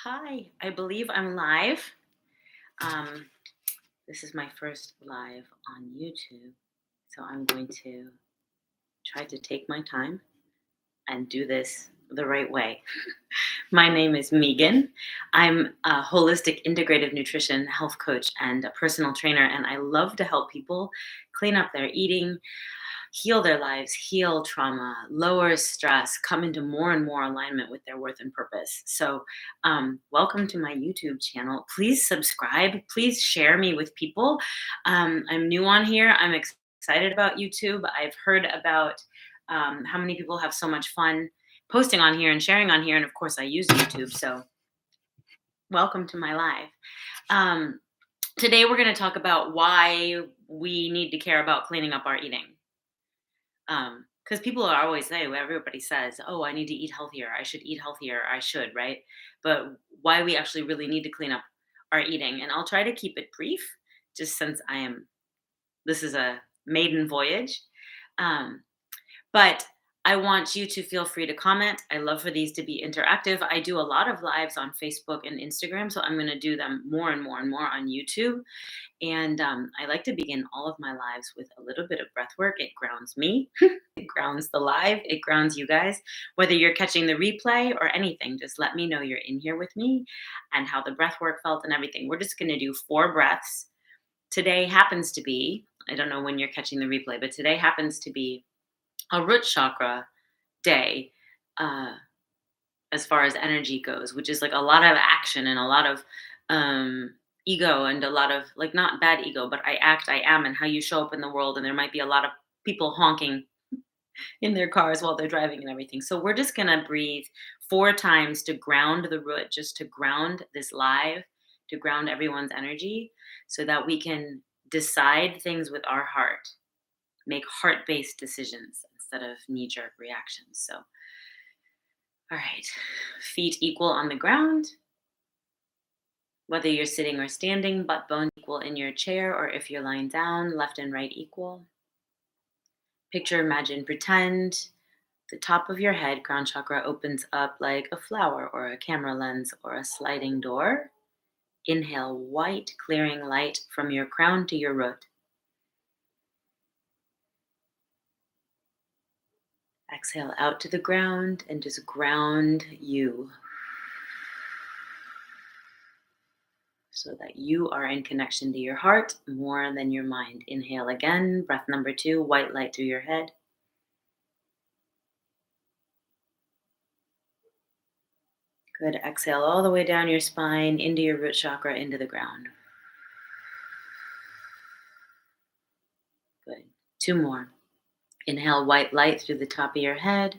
Hi, I believe I'm live. Um, this is my first live on YouTube, so I'm going to try to take my time and do this the right way. My name is Megan. I'm a holistic integrative nutrition health coach and a personal trainer, and I love to help people clean up their eating, heal their lives, heal trauma, lower stress, come into more and more alignment with their worth and purpose. So, welcome to my YouTube channel. Please subscribe. Please share me with people. I'm new on here. I'm excited about YouTube. I've heard about how many people have so much fun posting on here and sharing on here. And of course, I use YouTube. So, welcome to my live. Um, Today, we're going to talk about why we need to care about cleaning up our eating. Because people are always saying, everybody says, oh, I need to eat healthier, I should eat healthier, I should, right? But why we actually really need to clean up our eating. And I'll try to keep it brief, just since this is a maiden voyage. Um, but I want you to feel free to comment. I love for these to be interactive. I do a lot of lives on Facebook and Instagram, so I'm going to do them more and more and more on YouTube. And I like to begin all of my lives with a little bit of breath work. It grounds me, it grounds the live, it grounds you guys. Whether you're catching the replay or anything, just let me know you're in here with me and how the breath work felt and everything. We're just going to do 4 breaths. Today happens to be, I don't know when you're catching the replay, but today happens to be a root chakra day. As far as energy goes, which is like a lot of action and a lot of ego and a lot of, like, not bad ego, but I act, I am, and how you show up in the world. And there might be a lot of people honking in their cars while they're driving and everything. So we're just gonna breathe 4 times to ground the root, just to ground this live, to ground everyone's energy, so that we can decide things with our heart, make heart-based decisions instead of knee-jerk reactions. So, all right, feet equal on the ground, whether you're sitting or standing, butt bone equal in your chair, or if you're lying down, left and right equal. Picture, imagine, pretend the top of your head, crown chakra, opens up like a flower or a camera lens or a sliding door. Inhale, white, clearing light from your crown to your root. Exhale out to the ground and just ground you, so that you are in connection to your heart more than your mind. Inhale again, breath number 2, white light through your head. Good. Exhale all the way down your spine, into your root chakra, into the ground. Good. 2 more. Inhale white light through the top of your head.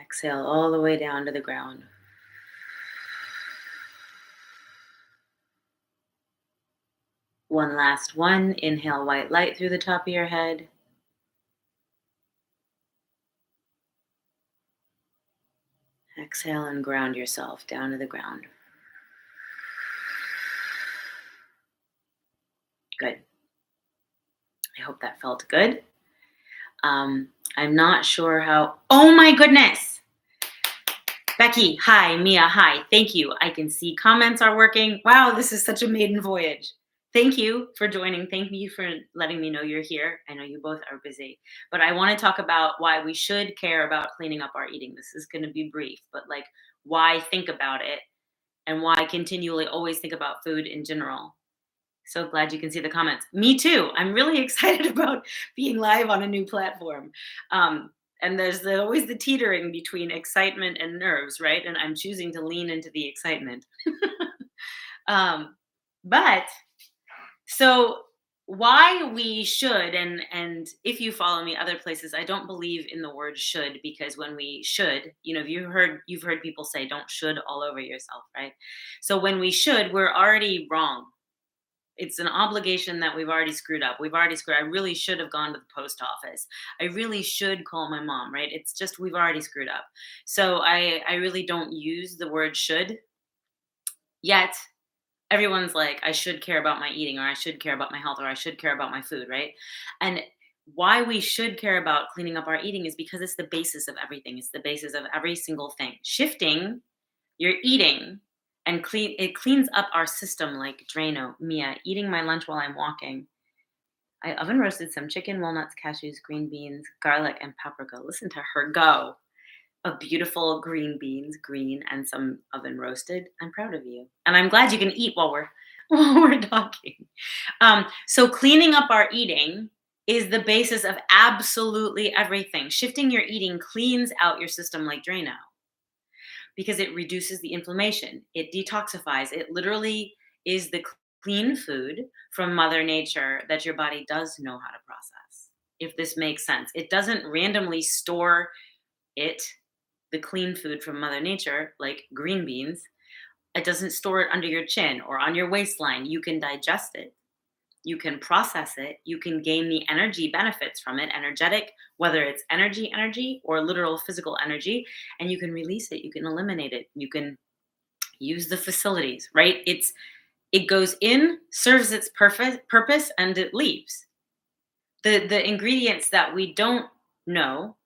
Exhale all the way down to the ground. One last one. Inhale white light through the top of your head. Exhale and ground yourself down to the ground. Good. I hope that felt good. I'm not sure how. Oh my goodness! Becky, hi. Mia, hi. Thank you. I can see comments are working. Wow, this is such a maiden voyage. Thank you for joining. Thank you for letting me know you're here. I know you both are busy, but I want to talk about why we should care about cleaning up our eating. This is going to be brief, but like, why think about it and why continually always think about food in general. So glad you can see the comments. Me too. I'm really excited about being live on a new platform. And there's always the teetering between excitement and nerves, right? And I'm choosing to lean into the excitement. But so why we should, and if you follow me other places, I don't believe in the word should, because when we should, you've heard people say don't should all over yourself, right? So when we should, we're already wrong. It's an obligation that we've already screwed up. I really should have gone to the post office. I really should call my mom, right? It's just, we've already screwed up. So I really don't use the word should. Yet everyone's like, I should care about my eating, or I should care about my health, or I should care about my food, right? And why we should care about cleaning up our eating is because it's the basis of everything. It's the basis of every single thing. Shifting your eating and cleans up our system like draino. Mia, eating my lunch while I'm walking. I oven roasted some chicken, walnuts, cashews, green beans, garlic, and paprika. Listen to her go. Of beautiful green beans, green, and some oven roasted. I'm proud of you. And I'm glad you can eat while we're while we're talking. So cleaning up our eating is the basis of absolutely everything. Shifting your eating cleans out your system like Drano because it reduces the inflammation. It detoxifies. It literally is the clean food from Mother Nature that your body does know how to process. If this makes sense, it doesn't randomly store it, the clean food from Mother Nature, like green beans. It doesn't store it under your chin or on your waistline. You can digest it. You can process it. You can gain the energy benefits from it, energetic, whether it's energy or literal physical energy, and you can release it. You can eliminate it. You can use the facilities, right? It goes in, serves its purpose, and it leaves. The ingredients that we don't know,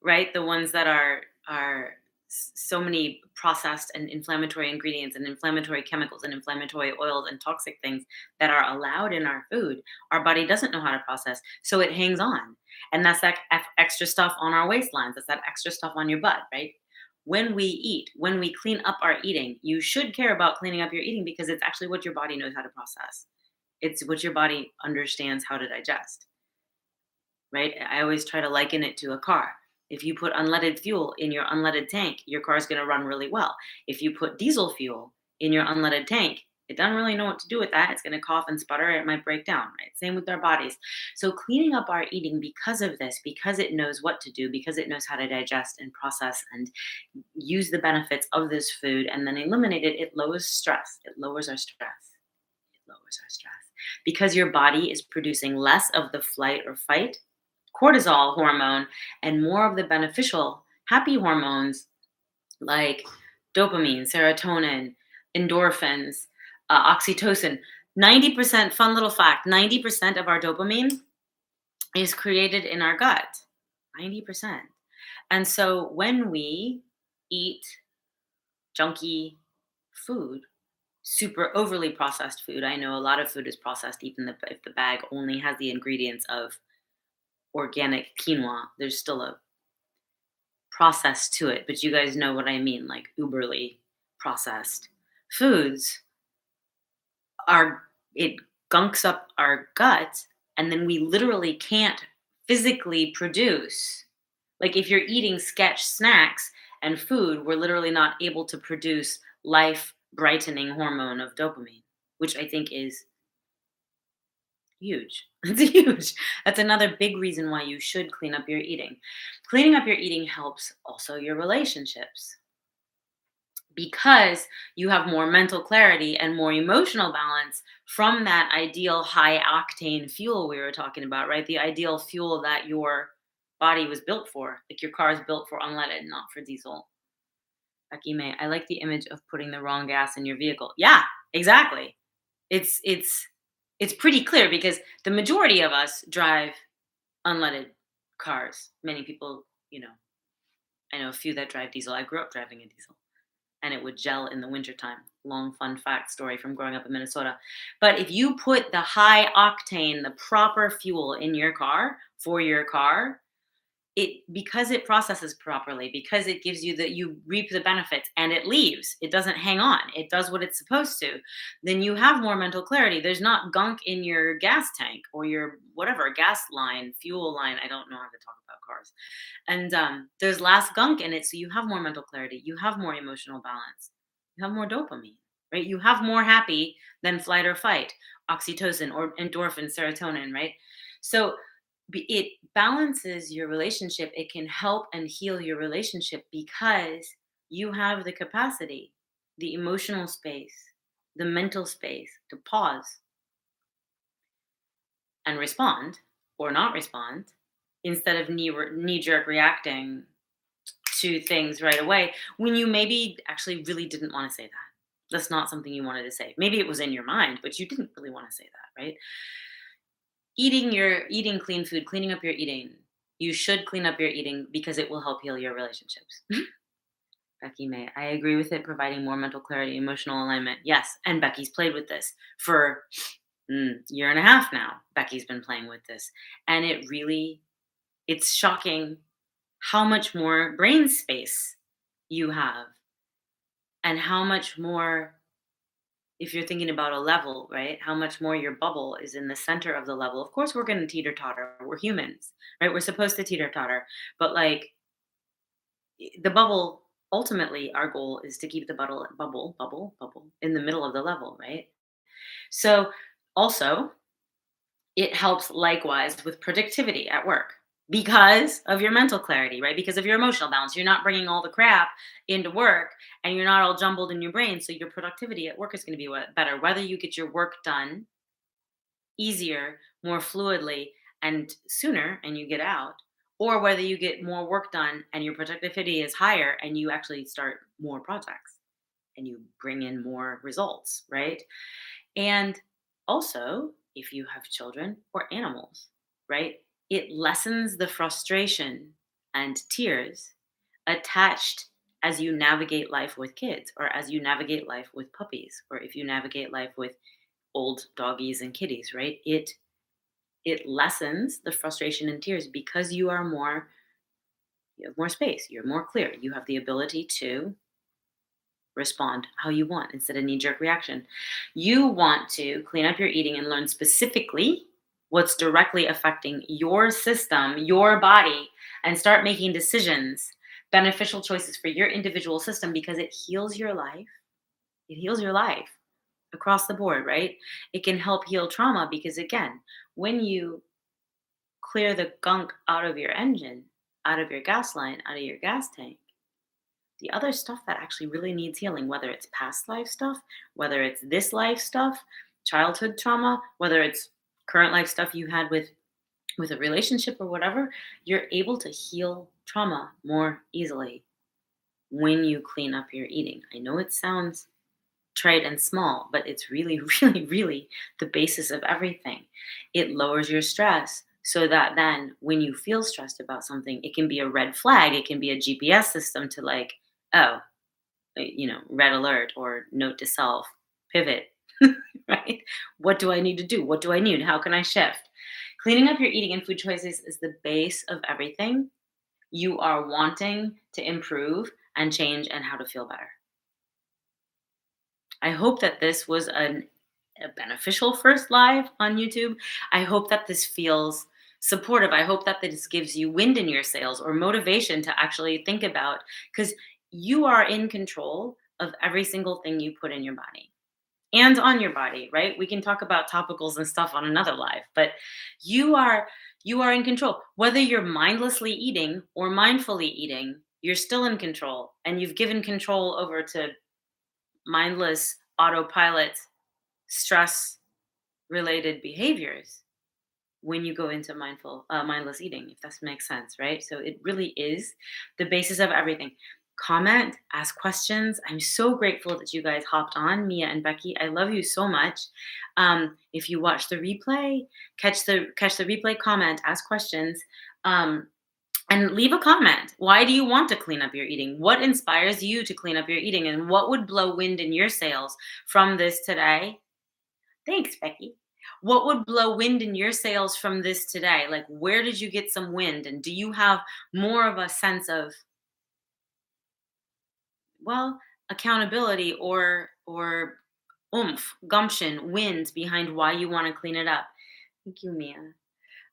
right? The ones that are so many processed and inflammatory ingredients and inflammatory chemicals and inflammatory oils and toxic things that are allowed in our food, our body doesn't know how to process, so it hangs on. And that's that extra stuff on our waistlines. That's that extra stuff on your butt, right? When we eat, when we clean up our eating, you should care about cleaning up your eating because it's actually what your body knows how to process. It's what your body understands how to digest, right? I always try to liken it to a car. If you put unleaded fuel in your unleaded tank, your car is going to run really well. If you put diesel fuel in your unleaded tank, it doesn't really know what to do with that. It's going to cough and sputter. It might break down, right? Same with our bodies. So cleaning up our eating because of this, because it knows what to do, because it knows how to digest and process and use the benefits of this food and then eliminate it, it lowers stress. It lowers our stress. It lowers our stress. Because your body is producing less of the flight or fight cortisol hormone and more of the beneficial happy hormones like dopamine, serotonin, endorphins, oxytocin. 90%, fun little fact, 90% of our dopamine is created in our gut. 90%. And so when we eat junky food, super overly processed food, I know a lot of food is processed, even if the bag only has the ingredients of organic quinoa, there's still a process to it, but you guys know what I mean, like uberly processed foods are, it gunks up our gut, and then we literally can't physically produce. Like if you're eating sketch snacks and food, we're literally not able to produce life brightening hormone of dopamine, which I think is huge. It's huge. That's another big reason why you should clean up your eating. Cleaning up your eating helps also your relationships because you have more mental clarity and more emotional balance from that ideal high octane fuel we were talking about, right? The ideal fuel that your body was built for. Like your car is built for unleaded, not for diesel. Becky May, I like the image of putting the wrong gas in your vehicle. Yeah, exactly. It's pretty clear because the majority of us drive unleaded cars. Many people, I know a few that drive diesel. I grew up driving a diesel and it would gel in the wintertime. Long fun fact story from growing up in Minnesota. But if you put the high octane, the proper fuel in your car for your car, it, because it processes properly, because it gives you you reap the benefits and it leaves, it doesn't hang on, it does what it's supposed to, then you have more mental clarity. There's not gunk in your gas tank or your whatever gas line, fuel line, I don't know how to talk about cars, and there's less gunk in it, so you have more mental clarity, you have more emotional balance, you have more dopamine, right? You have more happy than flight or fight, oxytocin or endorphin, serotonin, right? So it balances your relationship. It can help and heal your relationship because you have the capacity, the emotional space, the mental space to pause and respond or not respond instead of knee jerk reacting to things right away when you maybe actually really didn't want to say that. That's not something you wanted to say. Maybe it was in your mind, but you didn't really want to say that, right? eating clean food, cleaning up your eating. You should clean up your eating because it will help heal your relationships. Becky May, I agree with it, providing more mental clarity, emotional alignment. Yes, and Becky's played with this for year and a half now. Becky's been playing with this, and it's shocking how much more brain space you have, and how much more, if you're thinking about a level, right? How much more your bubble is in the center of the level. Of course, we're going to teeter totter. We're humans, right? We're supposed to teeter totter, but like the bubble, ultimately our goal is to keep the bubble in the middle of the level, right? So also it helps likewise with productivity at work because of your mental clarity, right? Because of your emotional balance. You're not bringing all the crap into work and you're not all jumbled in your brain, so your productivity at work is going to be better, whether you get your work done easier, more fluidly, and sooner, and you get out, or whether you get more work done and your productivity is higher and you actually start more projects and you bring in more results, right? And also, if you have children or animals, right, it lessens the frustration and tears attached as you navigate life with kids, or as you navigate life with puppies, or if you navigate life with old doggies and kitties, right? It lessens the frustration and tears because you have more space, you're more clear, you have the ability to respond how you want instead of knee jerk reaction. You want to clean up your eating and learn specifically what's directly affecting your system, your body, and start making decisions, beneficial choices for your individual system because it heals your life. It heals your life across the board, right? It can help heal trauma because, again, when you clear the gunk out of your engine, out of your gas line, out of your gas tank, the other stuff that actually really needs healing, whether it's past life stuff, whether it's this life stuff, childhood trauma, whether it's current life stuff you had with a relationship or whatever, you're able to heal trauma more easily when you clean up your eating. I know it sounds trite and small, but it's really, really, really the basis of everything. It lowers your stress so that then when you feel stressed about something, it can be a red flag. It can be a GPS system to like, oh, red alert or note to self, pivot, right? What do I need to do? What do I need? How can I shift? Cleaning up your eating and food choices is the base of everything you are wanting to improve and change and how to feel better. I hope that this was a beneficial first live on YouTube. I hope that this feels supportive. I hope that this gives you wind in your sails or motivation to actually think about, because you are in control of every single thing you put in your body and on your body, right? We can talk about topicals and stuff on another live, but you are in control. Whether you're mindlessly eating or mindfully eating, you're still in control, and you've given control over to mindless autopilot stress related behaviors when you go into mindless eating, if that makes sense, right? So it really is the basis of everything. Comment, ask questions. I'm so grateful that you guys hopped on, Mia and Becky. I love you so much. If you watch the replay, catch the replay, comment, ask questions. And leave a comment. Why do you want to clean up your eating? What inspires you to clean up your eating? And what would blow wind in your sails from this today? Thanks, Becky. What would blow wind in your sails from this today? Like, where did you get some wind? And do you have more of a sense of, well, accountability or gumption, wind behind why you want to clean it up? Thank you, Mia.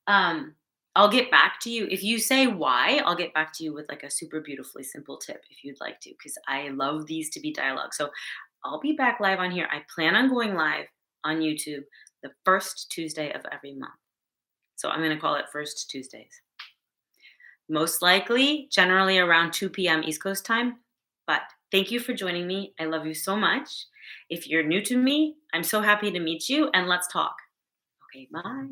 Um, I'll get back to you. If you say why, I'll get back to you with like a super beautifully simple tip if you'd like to, because I love these to be dialogue. So I'll be back live on here. I plan on going live on YouTube the first Tuesday of every month. So I'm going to call it First Tuesdays. Most likely, generally around 2 p.m. East Coast time. But thank you for joining me. I love you so much. If you're new to me, I'm so happy to meet you, and let's talk. Okay, bye.